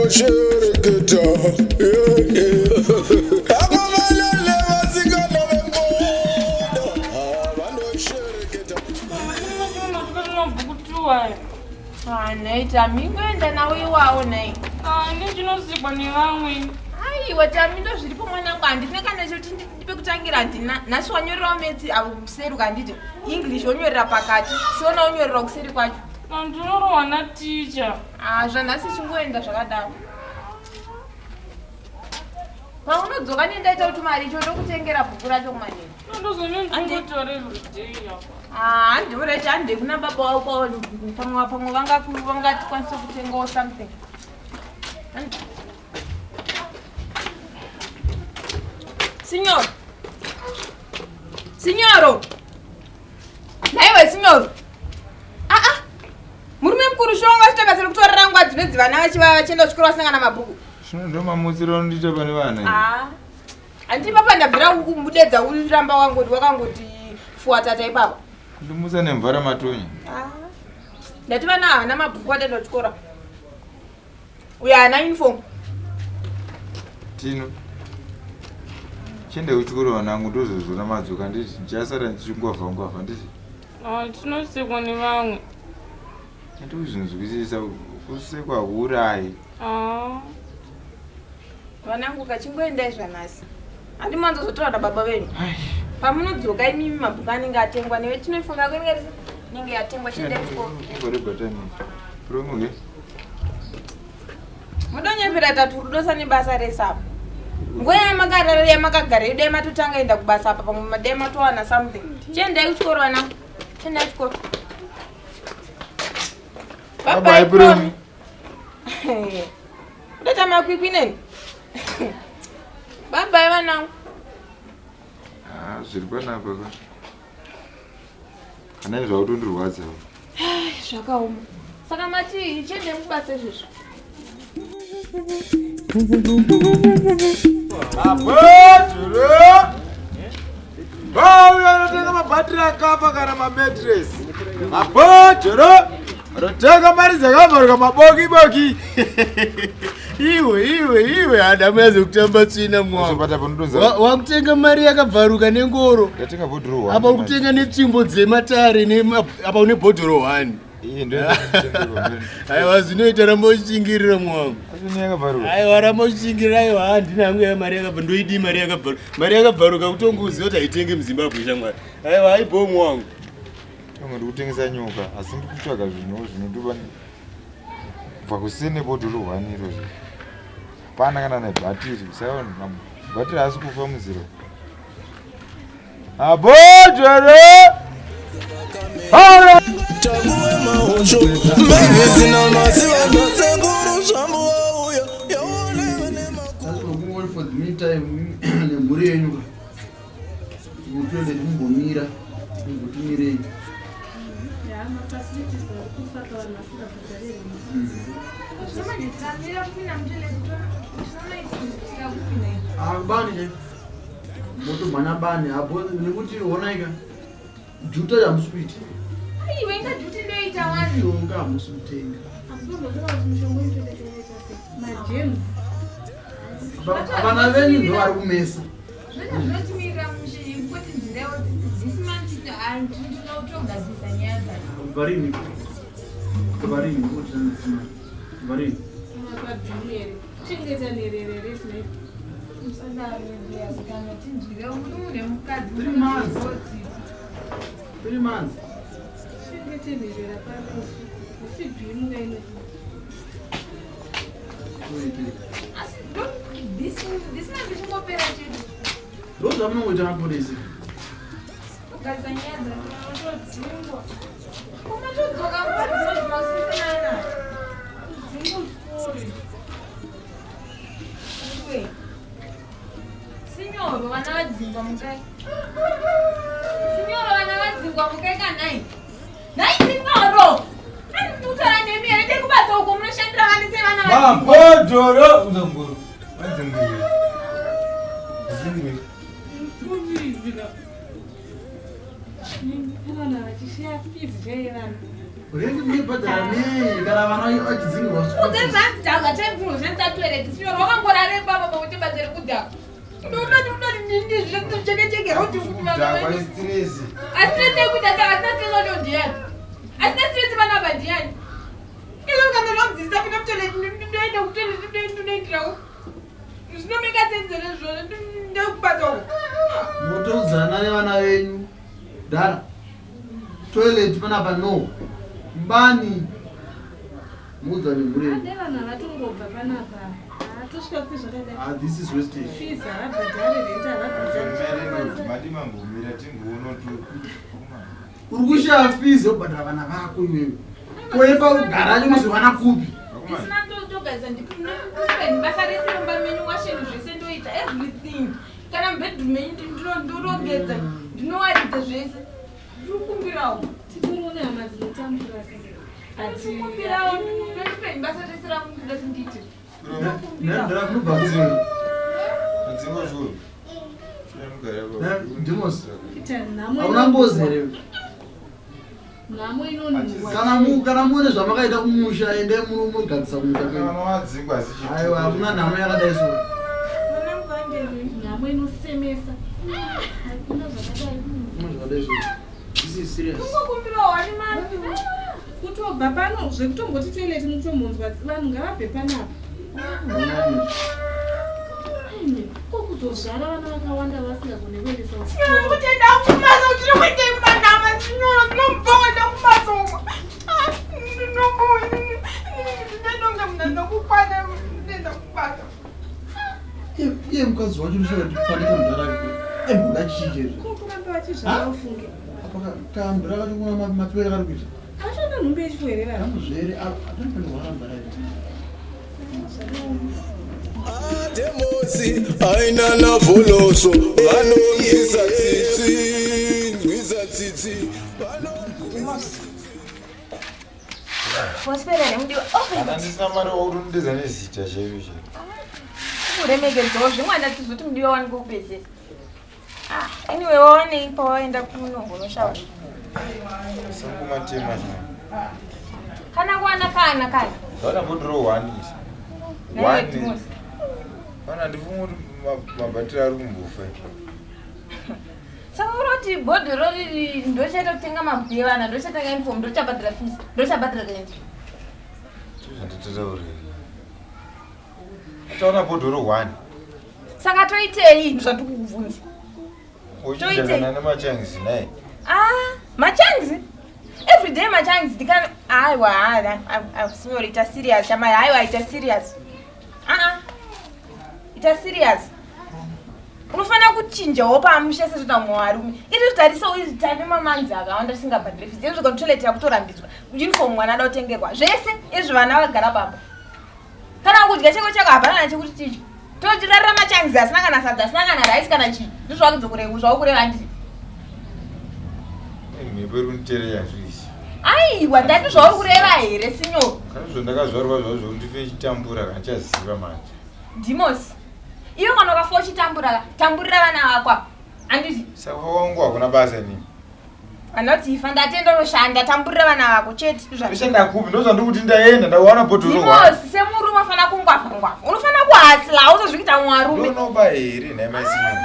Vanoshereketa Akamalele vasikana vemoda Vanoshereketa Naita mingoenda nawe iwawo nai. Ndinozipa nevamwe. Aiwa tamindo zviripo mwanangu handina kana choti ndipe kutangira ndina. Nhasi wanyorera metsi avo kuseri ukanditi English wonyorera pakati. Shona wonyorera kuseri kwacho. Ndinorohwa naticha. Zvanhasi chingoenda zvakadaro. Unodzoka nendaita kuti mari choda kutengera bhuku racho kumanini. Handoreti hande kuna baba wako pamwe vangatikwanisa kutengawo something. Signor. Signoro. Naiwe signoro. Murume mukuru shonga chitakasira kutorera ngwadzi bedzi vana vachienda kuchikoro vasangana mabhuku. Ndo mamutsiro ndita pane vana. Andi papa ndabvira kumudedza uramba wakangoti fuata ipapa. Ndimutsa nemvara matonyi. Ndati vana havana mabhuku ataenda kuchikora. Uyo haana uniform. Tino. Chiende kuchikoro vanangu ndozozona madzoka nditi ndichasara ndichingwavha nditi. Tinosekwa nevamwe. Ndikuzvinzwisisa kusekwa kuurayi. Vanangu kachingoendai zvanhasi. Handi manzozotora nababa venyu. Pamunodzoka imimi mabhuku anenge atengwa newe tinofunga kwenenge inenge yatengwa chiende kuchikoro. Mudonyepera tatu rudosa nebasa resapo. Nguva yamakagara idai matotanga enda kubasa apa pamwe madai matowana something. Chiendai kuchikoro vanangu. Chiendai kuchikoro. Bye bye. Udata makwikwi neni? Bye bye vanangu. Zviri panapa ka. Kana zvautondirwadza. Zvakaoma. Saka mati chiende mubasa izvozvo. Abojuro. Bauya anotenga mabhatiri akapa kana mametress. Abojuro. Anotenga mari dzakabvaruka maboki. Iwe Adamu yaze kutamba tsvina mwangu. Wakutenga mari yakabvaruka nengoro. Yatenga bhodhoro 1. Apa kutenga netsvimbo dzematare apa une bhodhoro 1. Aiwa zvinoita ramba uchingirira mwangu. Aiwa ramba uchingirira aiwa handina hangu yamari yakabva ndoidi mari yakabvaruka. Mari yakabvaruka kutongoziva kuti haitenge muZimbabwe shamwari. Aiwa aibo mwangu. Ndi kutengesa nyoka asi ndikutsvaga zvinotuva kubva kusene bhodhoro 1 irozvo. Pana kana nebhatiri usaona bhatiri asi kufa muziro. Abojoro. Taguwe mahosho Mbezi na masiwa Sekuru Zvambu wauya Yaone vene makuru for the meantime nemhuri yenyu mutende timbomira timbotumirei. Bani moto mana bani abo nekuti onaika juta ya mswiti. Iwe ngajuti ndoita wani. Unga musutenga. Abana venyu ndo ari kumesa. Zvinotimira mushikoti nzirewo this month and tinotogadzisa nyaya dzacho. Varini kuti varini. Akadhumere. Chingeza nererere sine. Musadari ndiyazikana tinzirewo mune mukadzi. 3 months. Chingetenderera pano. Usibhimu ngaino. This month chingopera chedu. Ndoza munongoita mapolisi. Kugadzisa nyaya dzacho todzingwa. Unatodzoka mukadzi zvinosiyana. Signoro, vana vadzingwa mukai. Signoro, vana vadzingwa mukai kanai. Nai signoro! Anitutara nemire ndikubasa uko munoshandira vana sevana vadzingwa. Mabhodhoro. Uzamburu. Wadzingire. Muvivira. Vana vachishaya fees zvairana. Urendi mibhadhara nei kana vana vachidzingiwa Udzenza chemvuru zvenza toilet Sinyoro wakangorare baba kuti bazere kudhaka. Chekechekera kuti Kudhakwa istress. asina kudhaka asina tinono ndiani. Asina stress vana vandiani. Ilo kana lomdzisa kuna toilet ndoenda kutoilet ndoendirawo. Zvinomeka senzere zvona ndokubatawo. mutoudzana nevana venyu dhara toilet panapa no mbani mudza nemureni. Ndevana vatongobva panapa. Atosvika kupi zvakadai. This is wastage. Fees havabhadhari rent havabhadhari. Mati mambomira tingoona Uri kushaya fees yobhadhara vana vako iwewe. Koepa kugara nyuzi vana kupi? Isina ndotogaisa ndikunoeni basa resiromba menyu washeni zvese ndoita everything. Kana bedroom menyu ndorongedza ndinowaridza zvese. Ndikumbirawo. Tinoona hama dzinotambura sisi. Ndikumbirawo ndopeni basa resira munhu nditi. Ndara kunobva kuzini. Ndzingo zvo. Ndimos. Kita nhamo. Hauna mbozi here. Nhamo inonhuwa. Kana muone zvamakaita kumusha ende munogadzisa kumusha kwenu. Vanoadzingwa zichi. Aiwa hakuna nhamo yakadai so. Nhamo inosemesa. Hakuna zvakadai. Zvakadai so. This is serious. Ndikumbirawo ani mari. Kutobva pano zvekutomboti toilet mutombonzwa vanhu ngavabve panapa. Kokuzozvara vana vakawanda vasingagone kuendesa Sinyoro kutenda kumaso ndinokuita imanama Sinyoro ndinombonda kumaso. Ndinonga mna ndokukwana ndenda kubata. Iye mukadzi wacho unoshaka kuti kufanika mudhara embuda chije. kokuramba vachizvara ufunge. Kana mudhara kacho kuna mapere kari kuita. Achona nhumbi yechifuherera. Zvere atinofanirwa mudhara ita. Demosi aina na voloso vanonzisa tsitsi Wasipera nemudiwa. Handisina mari wokutonidedza nezita chaivo chaivo. Kuremekedzawo zvimwana tizoti mudiwa wani kupedzesa. Anyway waonei pawaenda kumunongo unoshaura. Sangumatema zvino. Kana kuwana kana. Zvakambodiro 1 isi. Pana ndifunga kuti mabhatiri ari kumbofa. Saka uroti bhodhoro riri ndochaita kutenga mabhuye vana ndochatenga uniform ndochabhadhira fees ndochabhadhira rent. Zvanditotaurira. Taona bhodhoro 1. Saka toitei zvatikukubvunza. Uchidangana nemachangizi naye. Machangizi? Everyday machangizi ndikana aiwa Sinyoro ita serious chama aiwa ita serious. Ita serious. Unofana kuchinjawo pamusha sezvita mwarume. Iri kutarisa uzitane mamanzi akawanda singabhadhiri fees. Izvo toilet yakutorambidzwa. Uniform mwana ada kutengerwa. Zvese izvi vana vagara baba. Kana kudya cheko chako hapana nechekuti chicho. Tochirarira machangizi asina kana sadza asina kana rice kana chii. Ndizvo wakuzokureva zvakureva ndizvo. Mhepo iri kuniteerera zvizvi. Aiwa ndati zvauri kureva here Sinyoro. Kana zvandakazvarwa zvazvo ndife chitambura kandichaziva manje. Dimosi. Iwe kana ukafa uchitamburira vana vako. Anditi. Saka wangu hakuna basa nini. Anoti ifa ndatenda unoshanda tamburira vana vako chete. Ushanda kupi ndozvandikuti ndaenda ndawana bhodhoro 1. Dimosi semurume unofana kungwafangwa. Unofana kuhasila uzozvikita mwarume. Unoba here naye Sinyoro.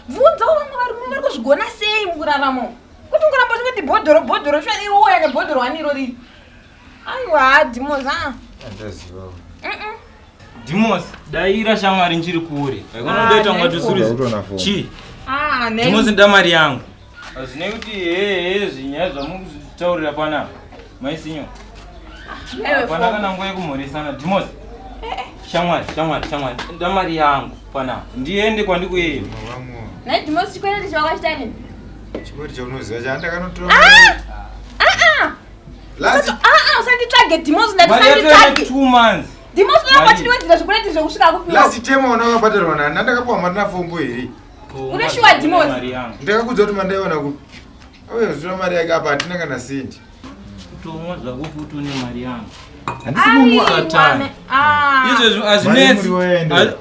Bvunza vamwe varume vari kuzvigona sei mukuraramo. Kuti ungoramba uchingoti bhodhoro shwari iwe uya nebhodhoro 1 irori. Aiwa Dimosi Andazivawo. Dimosi, daira shamwari nchiri kure. Ndoita ngwatusuruzi. Chi? Dimosi ndamari yangu. Azvine kuti zvinyaya zvamutaurira panapa. Mai Sinyoro. Hapana kana nguva yekumhoresana. Dimosi. Shamwari. Ndamari yangu panapa. Ndiende kwandikuenda. Nai Dimosi chikwere chawakachita nini? Chikwere chaunoziva chandakanotora. Usanditsvage Dimosi ndatisanditsvage. Mari 2 months. Dimosi unongachiriwedzera zvikwere zvekusvika kupira. Last time wakabhadharwa nani ndakapiwa mari nafombo here. Unoshuwa Dimosi? Ndakakudza kuti mandaiona kuti auya zvitora mari yake apa hatina kana sendi. Kutomwa zvako futi une mari yangu. Handisi munhu satani. Izvo azvinetsi.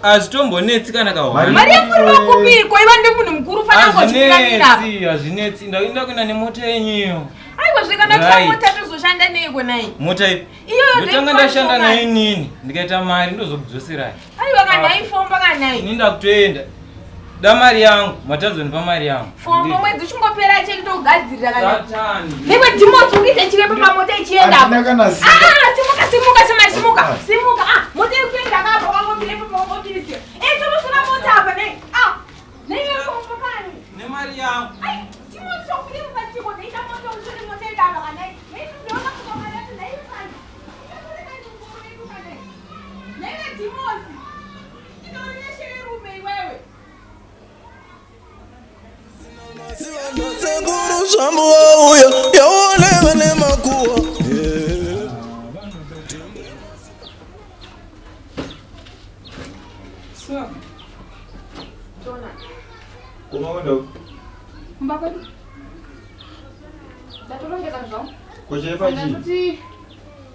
Azvitombonetsi kana kawa. Mari yamuri wakupiko iva ndemunhu mukuru fana ngochikamira. Azvinetsi ndaenda kuenda nemota yenyu. Aiwa zvikana kuti mota tozoshanda neiko nai. Mota ipi? Iyo ndotanga ndashanda nayo nini? Ndikaita mari ndozokudzoserai. Aiwa kana ifomba kana ini ndakutoenda. Da mari yangu, matazonipa mari yangu. Fombo mwedzi uchingopera cheki togadzirira kana. Satani. Newe Timothy ungite chirepo pamota ichienda. Simuka. Simuka. Mota ikuenda kapo wangopire pamotisi. Tonosuna mota apa ne. Newe fombo kani. Ne mari yangu. Timothy ukire pachiko neita mota usuri mota idaba kana. Newe ndona kutomara ndai kani. Newe Timothy. Inoonyeshe rume wewe. Sekuru Zvambu wauya yaoneva nemakuwa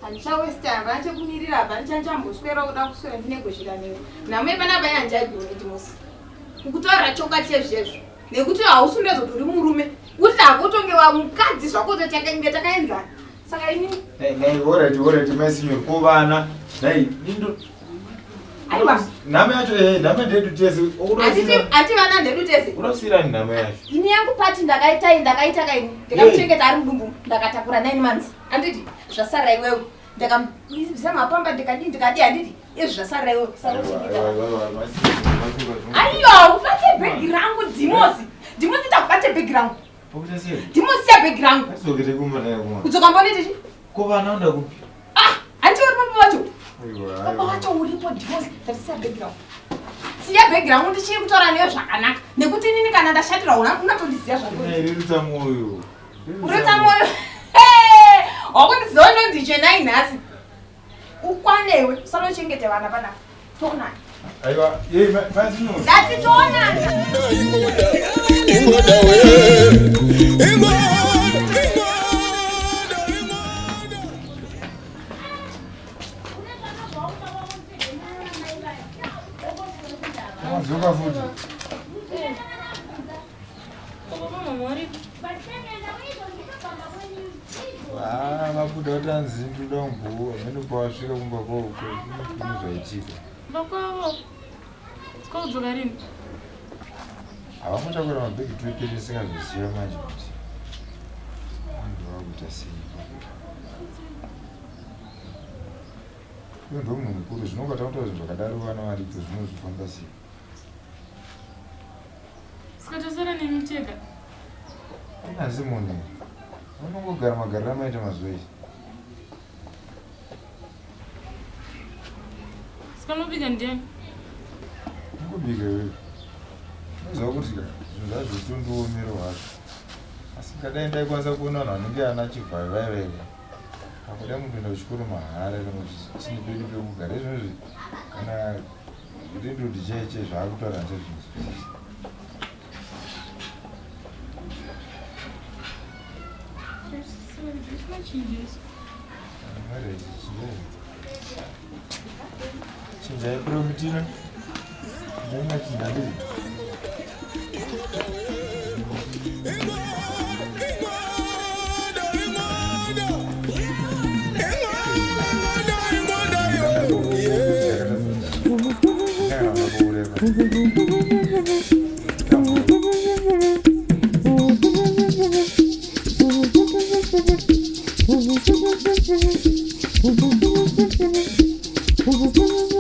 handichawesitamba chekumirira apa ndichachamboswera kuda kuswera ndinegosvika newe namwe panapa yanjaigometimusi kukutaurira choka chezvezvo nekuti hausi ndezotori murume kuti hakutonge wamukadzi zvako tochakange takaenzana saka ini alright masinyo kuvana nai indo aiwa name yacho name ndedu tese ati vana ndedu tese urasirani name yacho ini yangu pati ndakaita kaini ndikamuchengeta ari mudumbu ndakatakura 9 months anditi zvasara iwewe ndakamisa mapamba ndikadi handiti izvi zvasara iwewe aiyo ubate bhegi rangu Dimosi takubate bhegi rangu Dimosi ya bhegi rangu kudzoka mbonetichi kovana unda kupi handiti uri papa wacho papa wacho uripo Dimosi tatisiya bhegi rangu siya bhegi rangu ndichiri kutaura neyo zvakanaka nekuti inini kana ndashatira unatondiziya zvakuita mwoyo ureta mwoyo wakundiziva nonzi chenai nhasi ukwanewe usanochengete vana panapa toonani aiwa masino ndati toonani ingoda we ingoda mazuka futi vabuda kuti anzimbi dombo amene kwasvika kumba kwauko zvaitika Bakwavo. Sikudzoka rini? havamutakwira mabhegi twepiri singazoziva manje kuti vanhu vakuita sei uyo ndo munhu mukuru zvinonga takuta zvinhu zvakadaro vana varipo zvinozvifamba sei Sikatosara nemicheka. kunyazi munhu unongogara magariro amaita mazuva izvi Sikanobika ndiani? ungobika iwewe unoziva kuti zvinhu zvazvotondiomero hwacho asi kadai ndaikwanisa kuona vanhu vanenge ana chivhaivaivai akudai mundoenda kuchikoro mahara kana kuti chine pedu pekugara izvonozvi kana rindoti chaiche zvaakutaura ndezvinhu chinjai promitina ndainachinandii Thank you.